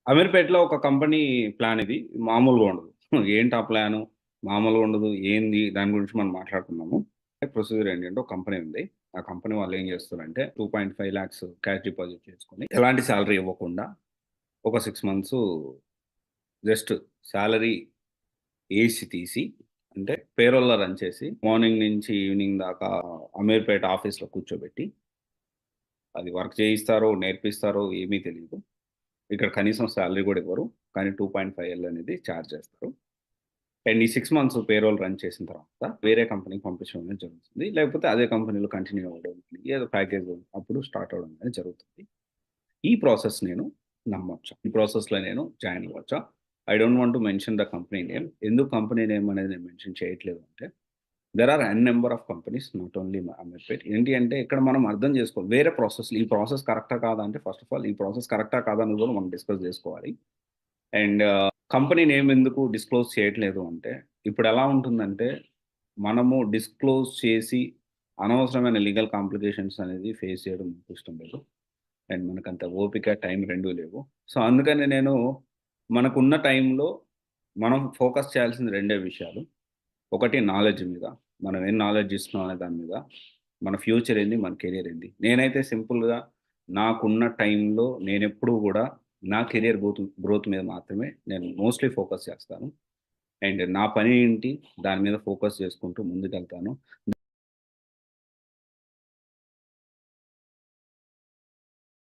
అమీర్పేటలో ఒక company plan ఇది. మామూలుగా ఉండదు. ఏంటి ఆ ప్లాను? మామూలుగా ఉండదు. ఏంది? దాని గురించి మనం మాట్లాడుకుందాము. ప్రొసీజర్ ఏంటంటే ఒక కంపెనీ ఉంది. ఆ కంపెనీ వాళ్ళు ఏం చేస్తారంటే 2.5 లాక్స్ క్యాష్ డిపాజిట్ చేసుకొని, ఎలాంటి సాలరీ ఇవ్వకుండా ఒక 6 మంత్స్ జస్ట్ సాలరీ ఏసి తీసి, అంటే పేరోల్‌లో రన్ చేసి, మార్నింగ్ నుంచి ఈవినింగ్ దాకా అమీర్పేట ఆఫీస్‌లో కూర్చోబెట్టి, అది వర్క్ చేయిస్తారో, నేర్పిస్తారో ఏమీ తెలీదు. ఇక్కడ కనీసం సాలరీ గూడా ఇవ్వరు. కానీ 2.5 అనేది చార్జ్ చేస్తారు. అండ్ ఈ 6 మంత్స్ పేరోల్ రన్ చేసిన తర్వాత వేరే కంపెనీకి పంపించడం అనేది జరుగుతుంది. లేకపోతే అదే కంపెనీలో కంటిన్యూ అవ్వడం, ఏదో ప్యాకేజ్ అప్పుడు స్టార్ట్ అవ్వడం అనేది జరుగుతుంది. ఈ ప్రాసెస్ నేను నమ్మొచ్చా? ఈ ప్రాసెస్‌లో నేను జాయిన్ అవ్వచ్చా? I don't want to mention the company name. ఎందుకు కంపెనీ నేమ్ అనేది నేను మెన్షన్ చేయట్లేదు అంటే, there are n number of companies not only Ameerpet. ఏంటి అంటే ఇక్కడ మనం అర్థం చేసుకోవాలి. వేరే ప్రాసెస్‌లు ఈ ప్రాసెస్ కరెక్టా కాదా అంటే ఫస్ట్ ఆఫ్ ఆల్ ఈ ప్రాసెస్ కరెక్టా కాదా అనేది కూడా మనం డిస్కస్ చేసుకోవాలి. అండ్ కంపెనీ నేమ్ ఎందుకు డిస్క్లోజ్ చేయట్లేదు అంటే, ఇప్పుడెలా ఉంటుందంటే, మనము డిస్క్లోజ్ చేసి అనవసరమైన లీగల్ కాంప్లికేషన్స్ అనేది ఫేస్ చేయడం నాకు ఇష్టం లేదు. అండ్ మనకంత ఓపిక, టైం 2 లేవు. సో, అందుకని నేను మనకున్న టైంలో మనం ఫోకస్ చేయాల్సింది 2 విషయాలు. ఒకటి నాలెడ్జ్ మీద. మనం ఏం నాలెడ్జ్ ఇస్తున్నాం అనే దాని మీద. మన ఫ్యూచర్ ఏంది? మన కెరియర్ ఏంది? నేనైతే సింపుల్‌గా నాకున్న టైంలో నేనెప్పుడూ గూడా నా కెరియర్ గ్రోత్ మీద మాత్రమే నేను మోస్ట్‌లీ ఫోకస్ చేస్తాను. అండ్ నా పని ఏంటి? దాని మీద ఫోకస్ చేసుకుంటూ ముందుకెళ్తాను.